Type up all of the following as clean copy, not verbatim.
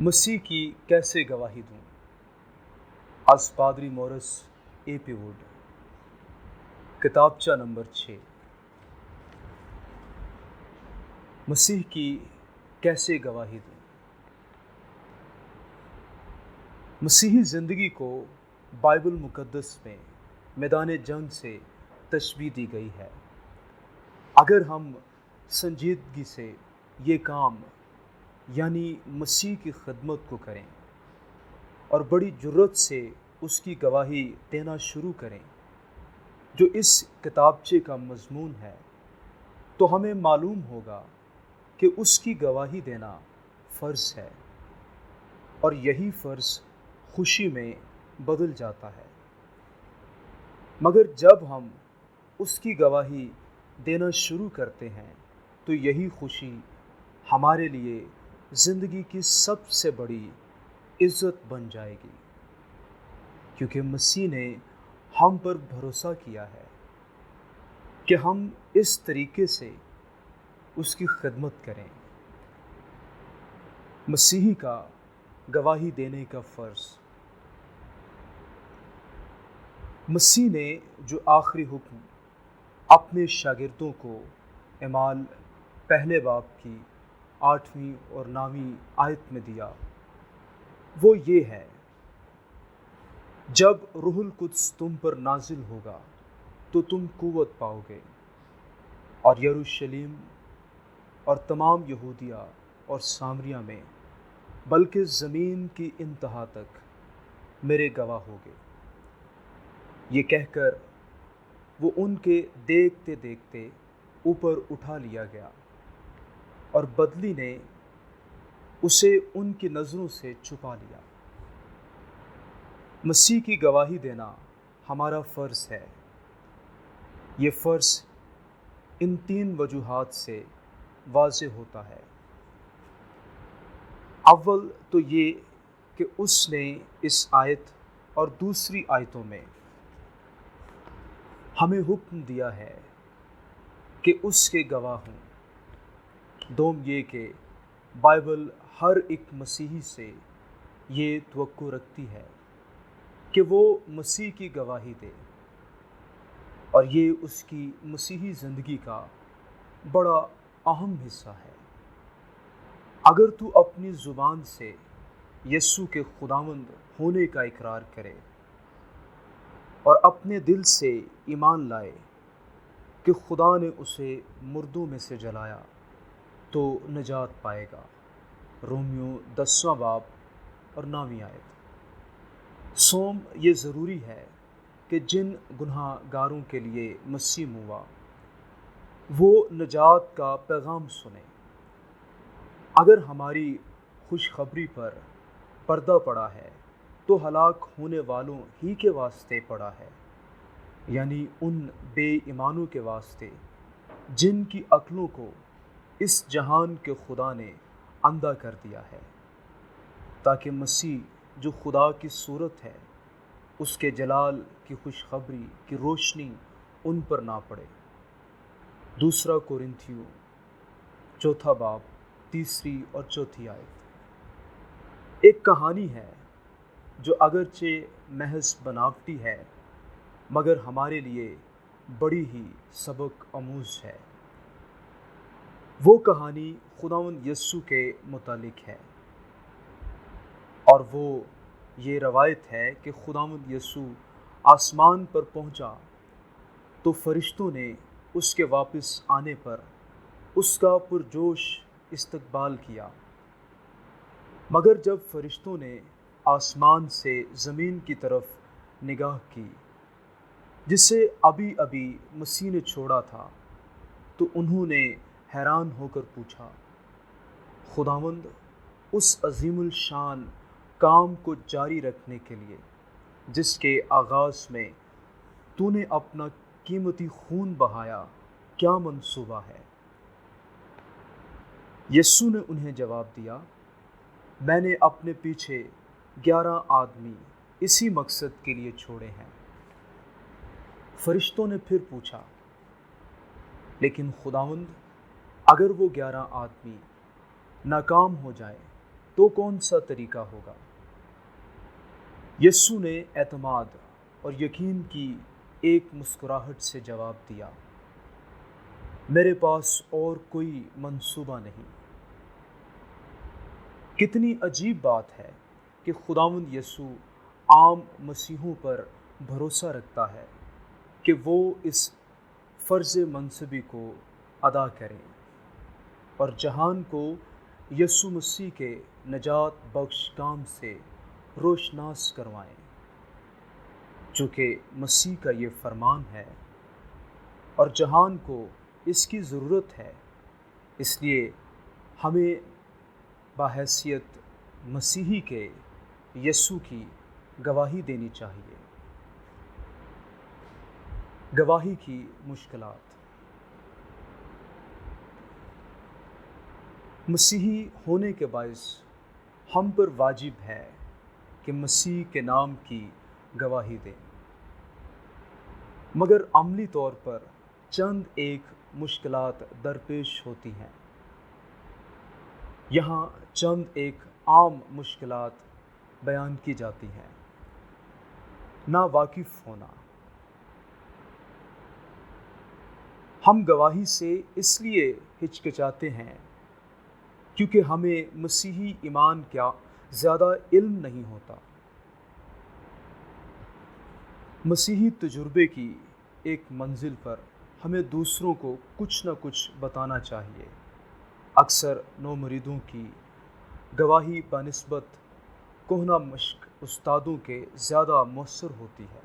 مسیح کی کیسے گواہی دوں؟ از پادری مورس اے پی ووڈ، کتابچہ نمبر 6۔ مسیح کی کیسے گواہی دوں؟ مسیحی زندگی کو بائبل مقدس میں میدان جنگ سے تشبیہ دی گئی ہے۔ اگر ہم سنجیدگی سے یہ کام یعنی مسیح کی خدمت کو کریں اور بڑی جرات سے اس کی گواہی دینا شروع کریں جو اس کتابچے کا مضمون ہے، تو ہمیں معلوم ہوگا کہ اس کی گواہی دینا فرض ہے، اور یہی فرض خوشی میں بدل جاتا ہے۔ مگر جب ہم اس کی گواہی دینا شروع کرتے ہیں تو یہی خوشی ہمارے لیے زندگی کی سب سے بڑی عزت بن جائے گی، کیونکہ مسیح نے ہم پر بھروسہ کیا ہے کہ ہم اس طریقے سے اس کی خدمت کریں۔ مسیحی کا گواہی دینے کا فرض۔ مسیح نے جو آخری حکم اپنے شاگردوں کو اعمال پہلے باب کی 8ویں اور 9ویں آیت میں دیا، وہ یہ ہے: جب روح القدس تم پر نازل ہوگا تو تم قوت پاؤ گے، اور یروشلم اور تمام یہودیہ اور سامریہ میں بلکہ زمین کی انتہا تک میرے گواہ ہوگے۔ یہ کہہ کر وہ ان کے دیکھتے دیکھتے اوپر اٹھا لیا گیا، اور بدلی نے اسے ان کی نظروں سے چھپا لیا۔ مسیح کی گواہی دینا ہمارا فرض ہے۔ یہ فرض ان 3 وجوہات سے واضح ہوتا ہے۔ اول تو یہ کہ اس نے اس آیت اور دوسری آیتوں میں ہمیں حکم دیا ہے کہ اس کے گواہ ہوں۔ دوم یہ کہ بائبل ہر ایک مسیحی سے یہ توقع رکھتی ہے کہ وہ مسیح کی گواہی دے، اور یہ اس کی مسیحی زندگی کا بڑا اہم حصہ ہے۔ اگر تو اپنی زبان سے یسوع کے خداوند ہونے کا اقرار کرے اور اپنے دل سے ایمان لائے کہ خدا نے اسے مردوں میں سے جلایا، تو نجات پائے گا۔ رومیو 10واں باب اور 9ویں آیت۔ سوم یہ ضروری ہے کہ جن گناہ گاروں کے لیے مسیح ہوا وہ نجات کا پیغام سنیں۔ اگر ہماری خوشخبری پر پردہ پڑا ہے تو ہلاک ہونے والوں ہی کے واسطے پڑا ہے، یعنی ان بے ایمانوں کے واسطے جن کی عقلوں کو اس جہان کے خدا نے اندھا کر دیا ہے، تاکہ مسیح جو خدا کی صورت ہے اس کے جلال کی خوشخبری کی روشنی ان پر نہ پڑے۔ دوسرا کورنتھیوں 4 باب 3 اور 4 آیت۔ ایک کہانی ہے جو اگرچہ محض بناوٹی ہے مگر ہمارے لیے بڑی ہی سبق آموز ہے۔ وہ کہانی خداوند یسوع کے متعلق ہے، اور وہ یہ روایت ہے کہ خداوند یسوع آسمان پر پہنچا تو فرشتوں نے اس کے واپس آنے پر اس کا پرجوش استقبال کیا، مگر جب فرشتوں نے آسمان سے زمین کی طرف نگاہ کی جسے ابھی ابھی مسیح نے چھوڑا تھا، تو انہوں نے حیران ہو کر پوچھا: خداوند، اس عظیم الشان کام کو جاری رکھنے کے لیے جس کے آغاز میں تو نے اپنا قیمتی خون بہایا، کیا منصوبہ ہے؟ یسوع نے انہیں جواب دیا: میں نے اپنے پیچھے 11 آدمی اسی مقصد کے لیے چھوڑے ہیں۔ فرشتوں نے پھر پوچھا: لیکن خداوند، اگر وہ 11 آدمی ناکام ہو جائیں تو کون سا طریقہ ہوگا؟ یسوع نے اعتماد اور یقین کی ایک مسکراہٹ سے جواب دیا، میرے پاس اور کوئی منصوبہ نہیں۔ کتنی عجیب بات ہے کہ خداوند یسوع عام مسیحوں پر بھروسہ رکھتا ہے کہ وہ اس فرض منصبی کو ادا کریں اور جہان کو یسوع مسیح کے نجات بخش کام سے روشناس کروائیں، چونکہ مسیح کا یہ فرمان ہے اور جہان کو اس کی ضرورت ہے، اس لیے ہمیں بحیثیت مسیحی کے یسوع کی گواہی دینی چاہیے۔ گواہی کی مشکلات۔ مسیحی ہونے کے باعث ہم پر واجب ہے کہ مسیح کے نام کی گواہی دیں، مگر عملی طور پر چند ایک مشکلات درپیش ہوتی ہیں۔ یہاں چند ایک عام مشکلات بیان کی جاتی ہیں۔ نا واقف ہونا۔ ہم گواہی سے اس لیے ہچکچاتے ہیں کیونکہ ہمیں مسیحی ایمان کا زیادہ علم نہیں ہوتا۔ مسیحی تجربے کی ایک منزل پر ہمیں دوسروں کو کچھ نہ کچھ بتانا چاہیے۔ اکثر نومریدوں کی گواہی بنسبت کہنہ مشق استادوں کے زیادہ مؤثر ہوتی ہے۔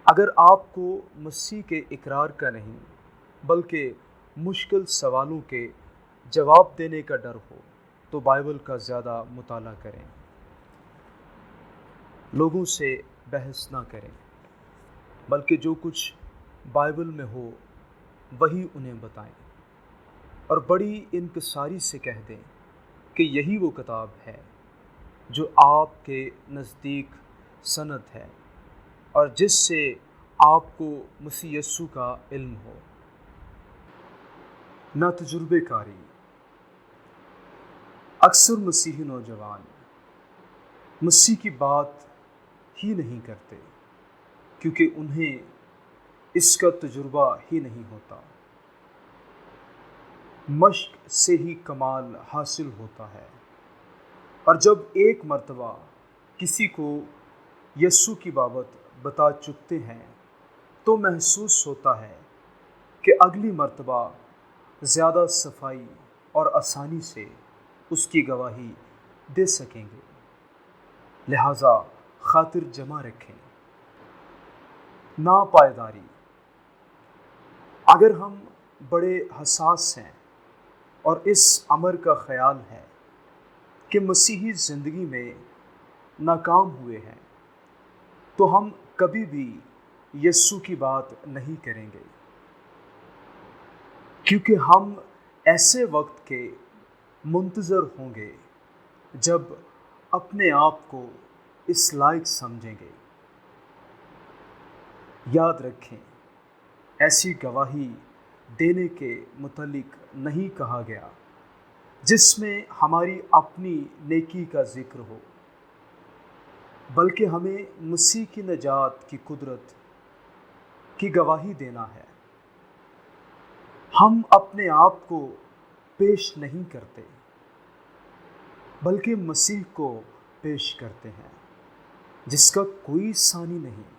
اگر آپ کو مسیح کے اقرار کا نہیں بلکہ مشکل سوالوں کے جواب دینے کا ڈر ہو تو بائبل کا زیادہ مطالعہ کریں۔ لوگوں سے بحث نہ کریں، بلکہ جو کچھ بائبل میں ہو وہی انہیں بتائیں، اور بڑی انکساری سے کہہ دیں کہ یہی وہ کتاب ہے جو آپ کے نزدیک سند ہے اور جس سے آپ کو مسیح یسوع کا علم ہو۔ نہ تجربے کاری۔ اکثر مسیحی نوجوان مسیح کی بات ہی نہیں کرتے کیونکہ انہیں اس کا تجربہ ہی نہیں ہوتا۔ مشق سے ہی کمال حاصل ہوتا ہے، اور جب ایک مرتبہ کسی کو یسوع کی بابت بتا چکتے ہیں تو محسوس ہوتا ہے کہ اگلی مرتبہ زیادہ صفائی اور آسانی سے اس کی گواہی دے سکیں گے۔ لہٰذا خاطر جمع رکھیں۔ ناپائیداری۔ اگر ہم بڑے حساس ہیں اور اس امر کا خیال ہے کہ مسیحی زندگی میں ناکام ہوئے ہیں تو ہم کبھی بھی یسوع کی بات نہیں کریں گے، کیونکہ ہم ایسے وقت کے منتظر ہوں گے جب اپنے آپ کو اس لائق سمجھیں گے۔ یاد رکھیں، ایسی گواہی دینے کے متعلق نہیں کہا گیا جس میں ہماری اپنی نیکی کا ذکر ہو، بلکہ ہمیں مسیح کی نجات کی قدرت کی گواہی دینا ہے۔ ہم اپنے آپ کو پیش نہیں کرتے بلکہ مسیح کو پیش کرتے ہیں جس کا کوئی ثانی نہیں۔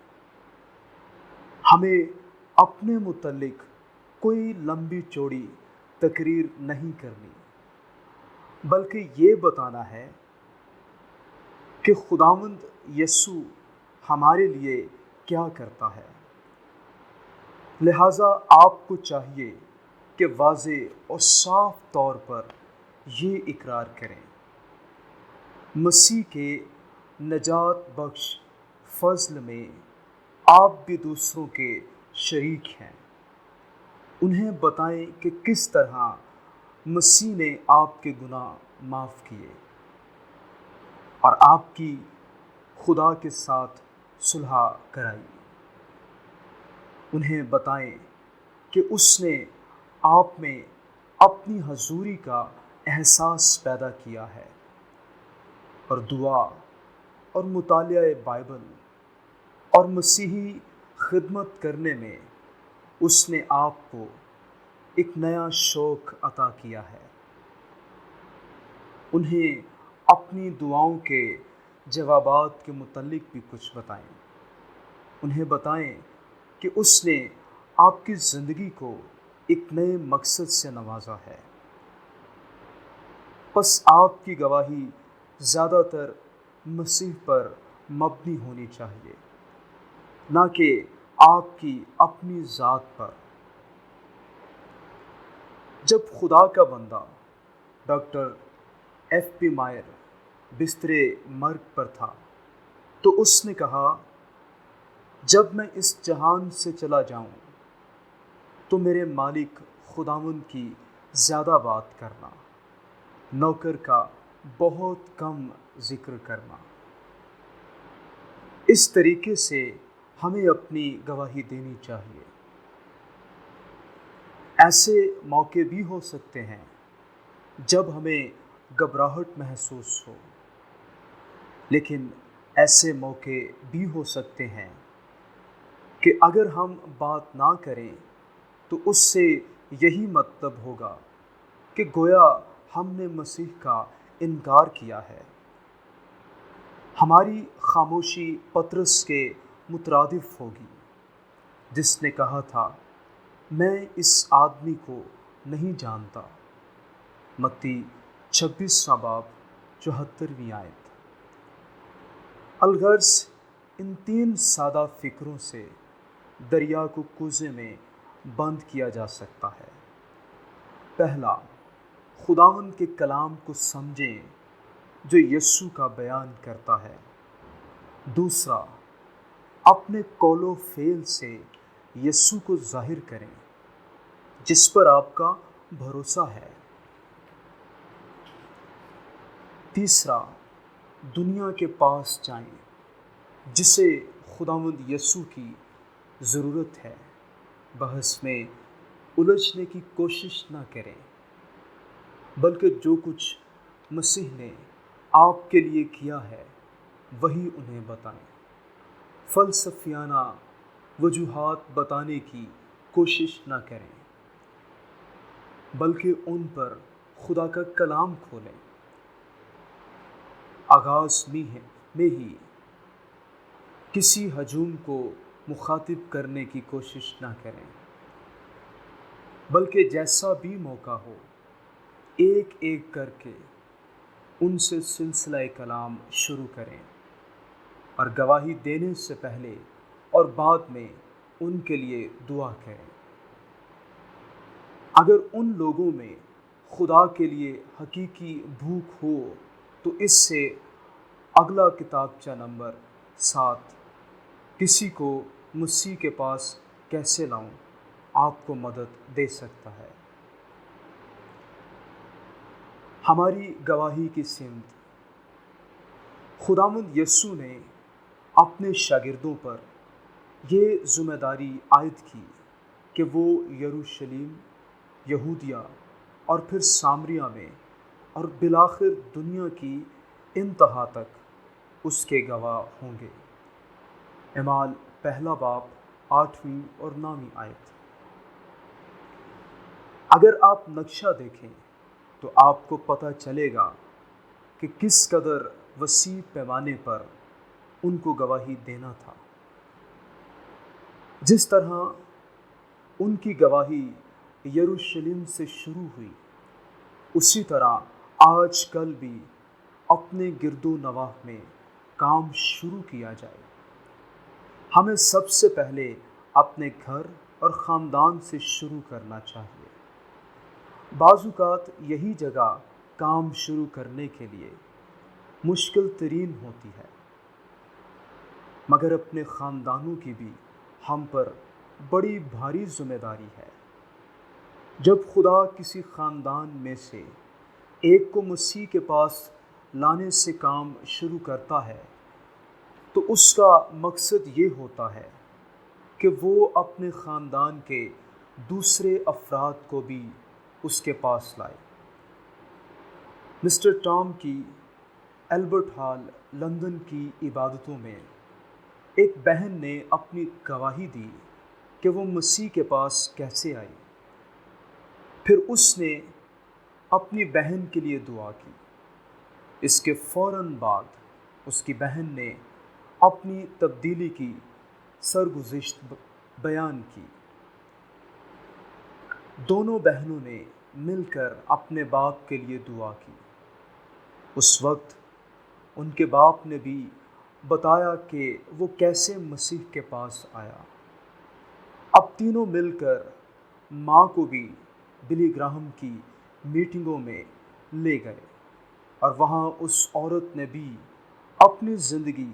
ہمیں اپنے متعلق کوئی لمبی چوڑی تقریر نہیں کرنی، بلکہ یہ بتانا ہے کہ خداوند یسوع ہمارے لیے کیا کرتا ہے۔ لہٰذا آپ کو چاہیے کہ واضح اور صاف طور پر یہ اقرار کریں، مسیح کے نجات بخش فضل میں آپ بھی دوسروں کے شریک ہیں۔ انہیں بتائیں کہ کس طرح مسیح نے آپ کے گناہ معاف کیے اور آپ کی خدا کے ساتھ صلح کرائی۔ انہیں بتائیں کہ اس نے آپ میں اپنی حضوری کا احساس پیدا کیا ہے، اور دعا اور مطالعہ بائبل اور مسیحی خدمت کرنے میں اس نے آپ کو ایک نیا شوق عطا کیا ہے۔ انہیں اپنی دعاؤں کے جوابات کے متعلق بھی کچھ بتائیں۔ انہیں بتائیں کہ اس نے آپ کی زندگی کو ایک نئے مقصد سے نوازا ہے۔ بس آپ کی گواہی زیادہ تر مسیح پر مبنی ہونی چاہیے، نہ کہ آپ کی اپنی ذات پر۔ جب خدا کا بندہ ڈاکٹر ایف پی مائر بسترے مرگ پر تھا تو اس نے کہا، جب میں اس جہان سے چلا جاؤں تو میرے مالک خداوند کی زیادہ بات کرنا، نوکر کا بہت کم ذکر کرنا۔ اس طریقے سے ہمیں اپنی گواہی دینی چاہیے۔ ایسے موقع بھی ہو سکتے ہیں جب ہمیں گھبراہٹ محسوس ہو، لیکن ایسے موقع بھی ہو سکتے ہیں کہ اگر ہم بات نہ کریں تو اس سے یہی مطلب ہوگا کہ گویا ہم نے مسیح کا انکار کیا ہے۔ ہماری خاموشی پطرس کے مترادف ہوگی، جس نے کہا تھا، میں اس آدمی کو نہیں جانتا۔ متی 26 باب 74 آیت۔ الغرض ان 3 سادہ فکروں سے دریا کو کوزے میں بند کیا جا سکتا ہے۔ پہلا، خداوند کے کلام کو سمجھیں جو یسوع کا بیان کرتا ہے۔ دوسرا، اپنے قول و فعل سے یسوع کو ظاہر کریں جس پر آپ کا بھروسہ ہے۔ تیسرا، دنیا کے پاس جائیں جسے خداوند یسوع کی ضرورت ہے۔ بحث میں الجھنے کی کوشش نہ کریں، بلکہ جو کچھ مسیح نے آپ کے لیے کیا ہے وہی انہیں بتائیں۔ فلسفیانہ وجوہات بتانے کی کوشش نہ کریں، بلکہ ان پر خدا کا کلام کھولیں۔ آغاز میں ہی کسی ہجوم کو مخاطب کرنے کی کوشش نہ کریں، بلکہ جیسا بھی موقع ہو ایک ایک کر کے ان سے سلسلہ کلام شروع کریں، اور گواہی دینے سے پہلے اور بعد میں ان کے لیے دعا کریں۔ اگر ان لوگوں میں خدا کے لیے حقیقی بھوک ہو تو اس سے اگلا کتابچہ نمبر 7، کسی کو مسیح کے پاس کیسے لاؤں، آپ کو مدد دے سکتا ہے۔ ہماری گواہی کی سمت۔ خداوند یسوع نے اپنے شاگردوں پر یہ ذمہ داری عائد کی کہ وہ یروشلم، یہودیہ اور پھر سامریہ میں اور بالآخر دنیا کی انتہا تک اس کے گواہ ہوں گے۔ اعمال 1 باب 8 اور 9 آیت۔ اگر آپ نقشہ دیکھیں تو آپ کو پتہ چلے گا کہ کس قدر وسیع پیمانے پر ان کو گواہی دینا تھا۔ جس طرح ان کی گواہی یروشلم سے شروع ہوئی، اسی طرح آج کل بھی اپنے گرد و نواح میں کام شروع کیا جائے۔ ہمیں سب سے پہلے اپنے گھر اور خاندان سے شروع کرنا چاہیے۔ بعض اوقات یہی جگہ کام شروع کرنے کے لیے مشکل ترین ہوتی ہے، مگر اپنے خاندانوں کی بھی ہم پر بڑی بھاری ذمہ داری ہے۔ جب خدا کسی خاندان میں سے ایک کو مسیح کے پاس لانے سے کام شروع کرتا ہے تو اس کا مقصد یہ ہوتا ہے کہ وہ اپنے خاندان کے دوسرے افراد کو بھی اس کے پاس لائے۔ مسٹر ٹام کی البرٹ ہال لندن کی عبادتوں میں ایک بہن نے اپنی گواہی دی کہ وہ مسیح کے پاس کیسے آئی۔ پھر اس نے اپنی بہن کے لیے دعا کی۔ اس کے فوراً بعد اس کی بہن نے اپنی تبدیلی کی سرگزشت بیان کی۔ دونوں بہنوں نے مل کر اپنے باپ کے لیے دعا کی۔ اس وقت ان کے باپ نے بھی بتایا کہ وہ کیسے مسیح کے پاس آیا۔ اب تینوں مل کر ماں کو بھی بلی گراہم کی میٹنگوں میں لے گئے اور وہاں اس عورت نے بھی اپنی زندگی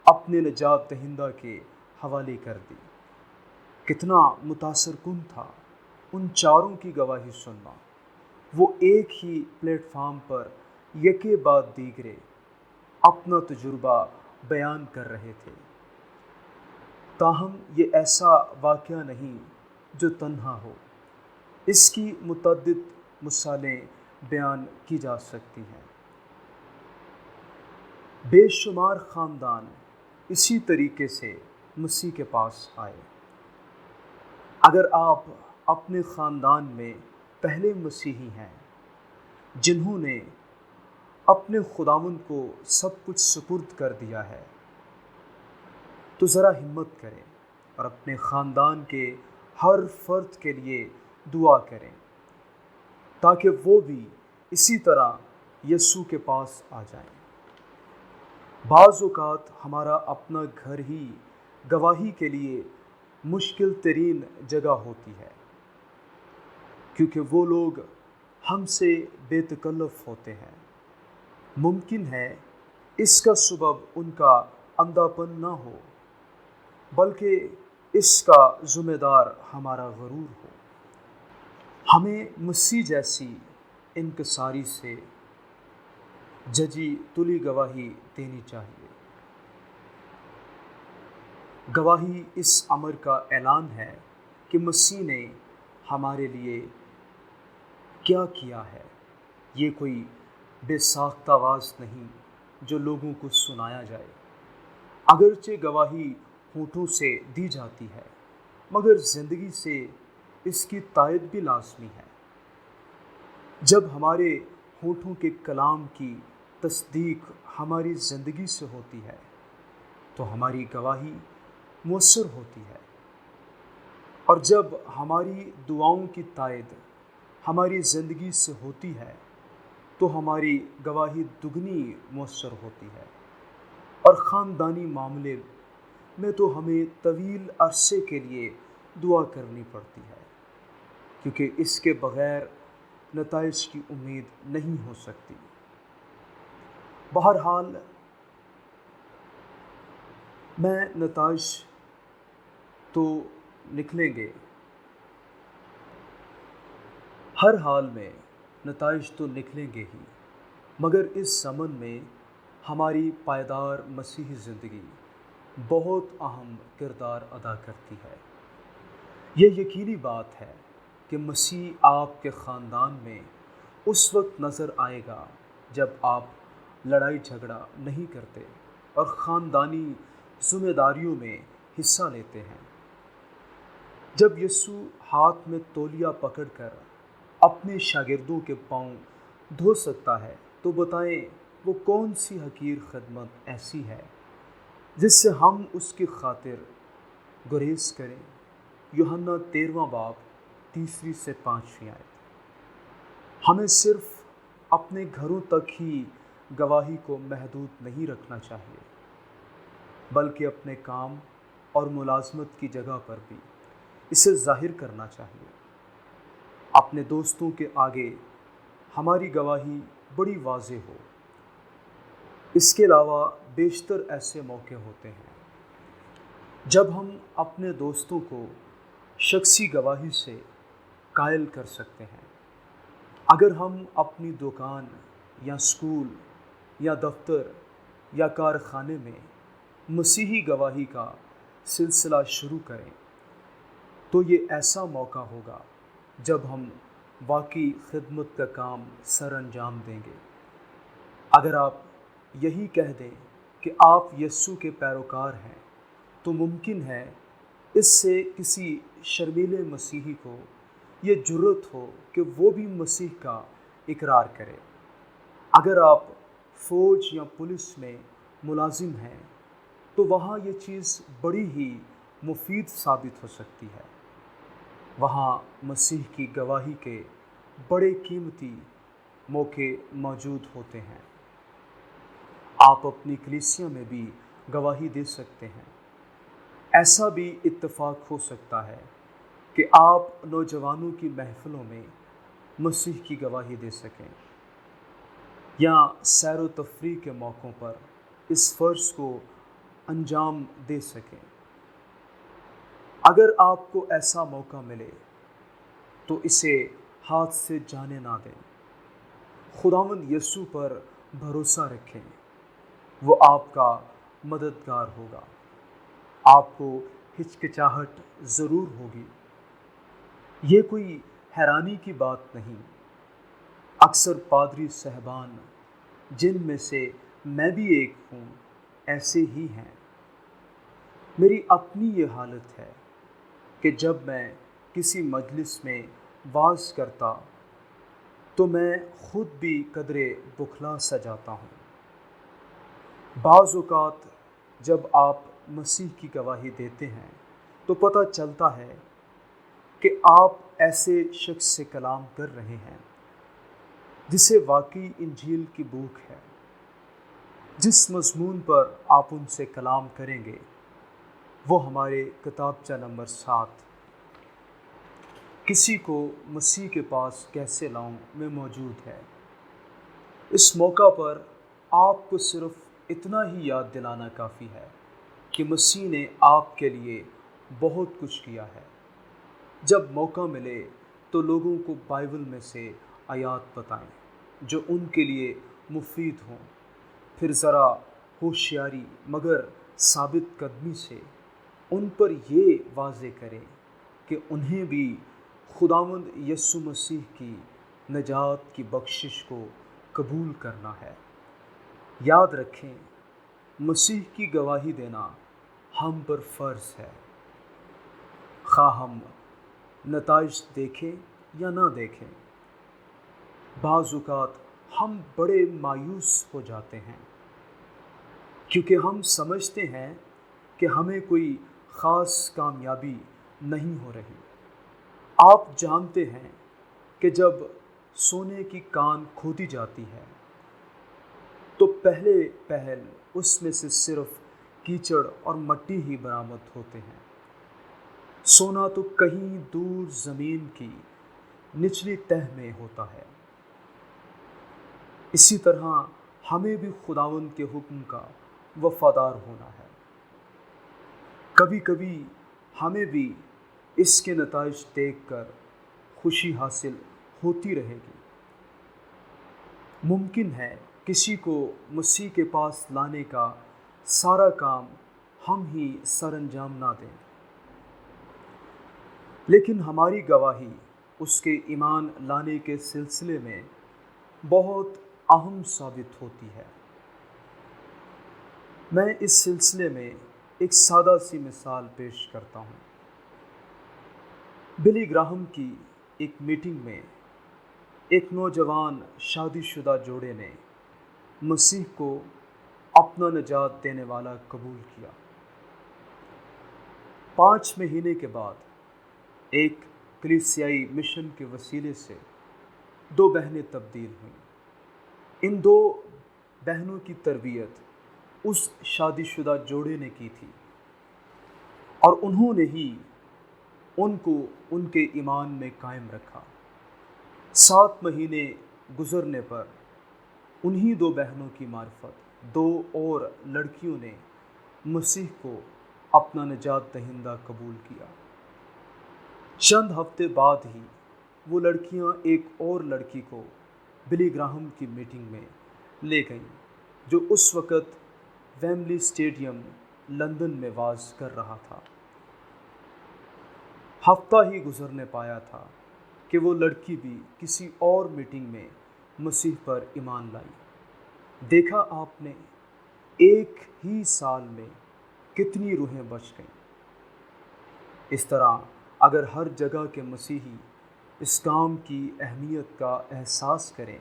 اپنے نجات دہندہ کے حوالے کر دی۔ کتنا متاثر کن تھا ان چاروں کی گواہی سننا۔ وہ ایک ہی پلیٹ فارم پر یکے بعد دیگرے اپنا تجربہ بیان کر رہے تھے۔ تاہم یہ ایسا واقعہ نہیں جو تنہا ہو۔ اس کی متعدد مثالیں بیان کی جا سکتی ہیں۔ بے شمار خاندان اسی طریقے سے مسیح کے پاس آئے۔ اگر آپ اپنے خاندان میں پہلے مسیحی ہیں جنہوں نے اپنے خداوند کو سب کچھ سپرد کر دیا ہے، تو ذرا ہمت کریں اور اپنے خاندان کے ہر فرد کے لیے دعا کریں تاکہ وہ بھی اسی طرح یسوع کے پاس آ جائیں۔ بعض اوقات ہمارا اپنا گھر ہی گواہی کے لیے مشکل ترین جگہ ہوتی ہے، کیونکہ وہ لوگ ہم سے بے تکلف ہوتے ہیں۔ ممکن ہے اس کا سبب ان کا اندھا پن نہ ہو، بلکہ اس کا ذمہ دار ہمارا غرور ہو۔ ہمیں مسیح جیسی انکساری سے ججی تلی گواہی دینی چاہیے۔ گواہی اس امر کا اعلان ہے کہ مسیح نے ہمارے لیے کیا کیا ہے۔ یہ کوئی بے ساختہ آواز نہیں جو لوگوں کو سنایا جائے۔ اگرچہ گواہی ہونٹوں سے دی جاتی ہے، مگر زندگی سے اس کی تائید بھی لازمی ہے۔ جب ہمارے ہونٹوں کے کلام کی تصدیق ہماری زندگی سے ہوتی ہے تو ہماری گواہی مؤثر ہوتی ہے، اور جب ہماری دعاؤں کی تائید ہماری زندگی سے ہوتی ہے تو ہماری گواہی دگنی مؤثر ہوتی ہے۔ اور خاندانی معاملے میں تو ہمیں طویل عرصے کے لیے دعا کرنی پڑتی ہے، کیونکہ اس کے بغیر نتائج کی امید نہیں ہو سکتی۔ بہرحال میں نتائج تو نکلیں گے، ہر حال میں نتائج تو نکلیں گے ہی، مگر اس زمن میں ہماری پائیدار مسیحی زندگی بہت اہم کردار ادا کرتی ہے۔ یہ یقینی بات ہے کہ مسیح آپ کے خاندان میں اس وقت نظر آئے گا جب آپ لڑائی جھگڑا نہیں کرتے اور خاندانی ذمہ داریوں میں حصہ لیتے ہیں۔ جب یسوع ہاتھ میں تولیہ پکڑ کر اپنے شاگردوں کے پاؤں دھو سکتا ہے تو بتائیں وہ کون سی حقیر خدمت ایسی ہے جس سے ہم اس کی خاطر گریز کریں۔ یوحنا 13واں باب 3 سے 5 آیت۔ ہمیں صرف اپنے گھروں تک ہی گواہی کو محدود نہیں رکھنا چاہیے، بلکہ اپنے کام اور ملازمت کی جگہ پر بھی اسے ظاہر کرنا چاہیے۔ اپنے دوستوں کے آگے ہماری گواہی بڑی واضح ہو۔ اس کے علاوہ بیشتر ایسے موقع ہوتے ہیں جب ہم اپنے دوستوں کو شخصی گواہی سے قائل کر سکتے ہیں۔ اگر ہم اپنی دکان یا اسکول یا دفتر یا کارخانے میں مسیحی گواہی کا سلسلہ شروع کریں تو یہ ایسا موقع ہوگا جب ہم واقعی خدمت کا کام سر انجام دیں گے۔ اگر آپ یہی کہہ دیں کہ آپ یسوع کے پیروکار ہیں تو ممکن ہے اس سے کسی شرمیلے مسیحی کو یہ جرأت ہو کہ وہ بھی مسیح کا اقرار کرے۔ اگر آپ فوج یا پولیس میں ملازم ہیں تو وہاں یہ چیز بڑی ہی مفید ثابت ہو سکتی ہے۔ وہاں مسیح کی گواہی کے بڑے قیمتی موقع موجود ہوتے ہیں۔ آپ اپنی کلیسیا میں بھی گواہی دے سکتے ہیں۔ ایسا بھی اتفاق ہو سکتا ہے کہ آپ نوجوانوں کی محفلوں میں مسیح کی گواہی دے سکیں یا سیر و تفریح کے موقعوں پر اس فرض کو انجام دے سکیں۔ اگر آپ کو ایسا موقع ملے تو اسے ہاتھ سے جانے نہ دیں۔ خداوند یسوع پر بھروسہ رکھیں، وہ آپ کا مددگار ہوگا۔ آپ کو ہچکچاہٹ ضرور ہوگی، یہ کوئی حیرانی کی بات نہیں۔ اکثر پادری صاحبان، جن میں سے میں بھی ایک ہوں، ایسے ہی ہیں۔ میری اپنی یہ حالت ہے کہ جب میں کسی مجلس میں وعظ کرتا تو میں خود بھی قدرے بکھلا سا جاتا ہوں۔ بعض اوقات جب آپ مسیح کی گواہی دیتے ہیں تو پتہ چلتا ہے کہ آپ ایسے شخص سے کلام کر رہے ہیں جسے واقعی انجیل کی بھوک ہے۔ جس مضمون پر آپ ان سے کلام کریں گے وہ ہمارے کتابچہ نمبر 7 کسی کو مسیح کے پاس کیسے لاؤں میں موجود ہے۔ اس موقع پر آپ کو صرف اتنا ہی یاد دلانا کافی ہے کہ مسیح نے آپ کے لیے بہت کچھ کیا ہے۔ جب موقع ملے تو لوگوں کو بائبل میں سے آیات بتائیں جو ان کے لیے مفید ہوں۔ پھر ذرا ہوشیاری مگر ثابت قدمی سے ان پر یہ واضح کریں کہ انہیں بھی خداوند یسوع مسیح کی نجات کی بخشش کو قبول کرنا ہے۔ یاد رکھیں، مسیح کی گواہی دینا ہم پر فرض ہے، خواہ ہم نتائج دیکھیں یا نہ دیکھیں۔ بعض اوقات ہم بڑے مایوس ہو جاتے ہیں کیونکہ ہم سمجھتے ہیں کہ ہمیں کوئی خاص کامیابی نہیں ہو رہی۔ آپ جانتے ہیں کہ جب سونے کی کان کھودی جاتی ہے تو پہل اس میں سے صرف کیچڑ اور مٹی ہی برآمد ہوتے ہیں۔ سونا تو کہیں دور زمین کی نچلی تہ میں ہوتا ہے۔ اسی طرح ہمیں بھی خداوند کے حکم کا وفادار ہونا ہے۔ کبھی کبھی ہمیں بھی اس کے نتائج دیکھ کر خوشی حاصل ہوتی رہے گی۔ ممکن ہے کسی کو مسیح کے پاس لانے کا سارا کام ہم ہی سر انجام نہ دیں، لیکن ہماری گواہی اس کے ایمان لانے کے سلسلے میں بہت اہم ثابت ہوتی ہے۔ میں اس سلسلے میں ایک سادہ سی مثال پیش کرتا ہوں۔ بلی گراہم کی ایک میٹنگ میں ایک نوجوان شادی شدہ جوڑے نے مسیح کو اپنا نجات دینے والا قبول کیا۔ 5 مہینے کے بعد ایک کلیسیائی مشن کے وسیلے سے 2 بہنیں تبدیل ہوئیں۔ ان 2 بہنوں کی تربیت اس شادی شدہ جوڑے نے کی تھی اور انہوں نے ہی ان کو ان کے ایمان میں قائم رکھا۔ 7 مہینے گزرنے پر انہی 2 بہنوں کی معرفت 2 اور لڑکیوں نے مسیح کو اپنا نجات دہندہ قبول کیا۔ چند ہفتے بعد ہی وہ لڑکیاں ایک اور لڑکی کو بلی گراہم کی میٹنگ میں لے گئیں جو اس وقت ویمبلی اسٹیڈیم لندن میں وعظ کر رہا تھا۔ ہفتہ ہی گزرنے پایا تھا کہ وہ لڑکی بھی کسی اور میٹنگ میں مسیح پر ایمان لائی۔ دیکھا آپ نے ایک ہی سال میں کتنی روحیں بچ گئیں۔ اس طرح اگر ہر جگہ کے مسیحی اس کام کی اہمیت کا احساس کریں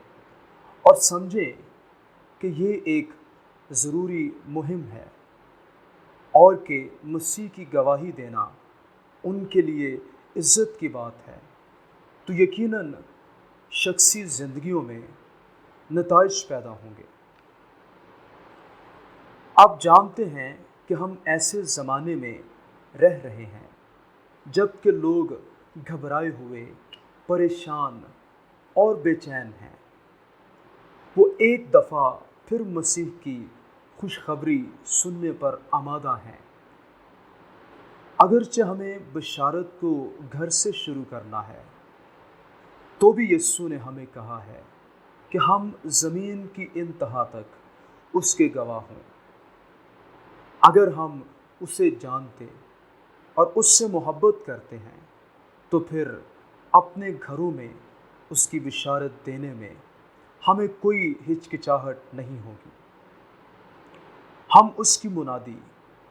اور سمجھیں کہ یہ ایک ضروری مہم ہے اور کہ مسیح کی گواہی دینا ان کے لیے عزت کی بات ہے، تو یقیناً شخصی زندگیوں میں نتائج پیدا ہوں گے۔ آپ جانتے ہیں کہ ہم ایسے زمانے میں رہ رہے ہیں جب کہ لوگ گھبرائے ہوئے، پریشان اور بے چین ہیں۔ وہ ایک دفعہ پھر مسیح کی خوشخبری سننے پر آمادہ ہیں۔ اگرچہ ہمیں بشارت کو گھر سے شروع کرنا ہے، تو بھی یسوع نے ہمیں کہا ہے کہ ہم زمین کی انتہا تک اس کے گواہ ہوں۔ اگر ہم اسے جانتے اور اس سے محبت کرتے ہیں تو پھر اپنے گھروں میں اس کی بشارت دینے میں ہمیں کوئی ہچکچاہٹ نہیں ہوگی۔ ہم اس کی منادی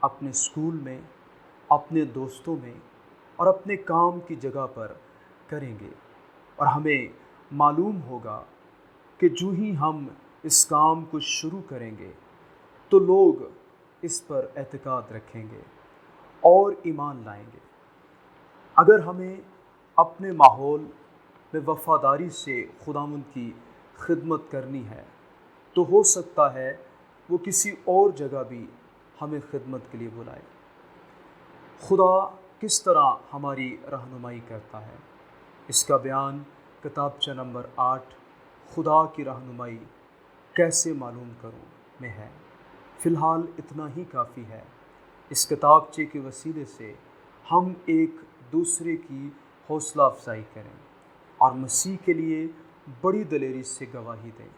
اپنے اسکول میں، اپنے دوستوں میں اور اپنے کام کی جگہ پر کریں گے، اور ہمیں معلوم ہوگا کہ جو ہی ہم اس کام کو شروع کریں گے تو لوگ اس پر اعتقاد رکھیں گے اور ایمان لائیں گے۔ اگر ہمیں اپنے ماحول میں وفاداری سے خداوند کی خدمت کرنی ہے تو ہو سکتا ہے وہ کسی اور جگہ بھی ہمیں خدمت کے لیے بلائے۔ خدا کس طرح ہماری رہنمائی کرتا ہے، اس کا بیان کتابچہ نمبر 8 خدا کی رہنمائی کیسے معلوم کروں میں ہے۔ فی الحال اتنا ہی کافی ہے۔ اس کتابچے کے وسیلے سے ہم ایک دوسرے کی حوصلہ افزائی کریں اور مسیح کے لیے بڑی دلیری سے گواہی دیں۔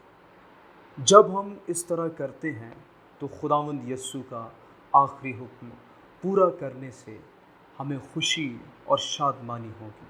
جب ہم اس طرح کرتے ہیں تو خداوند یسوع کا آخری حکم پورا کرنے سے ہمیں خوشی اور شادمانی ہوگی۔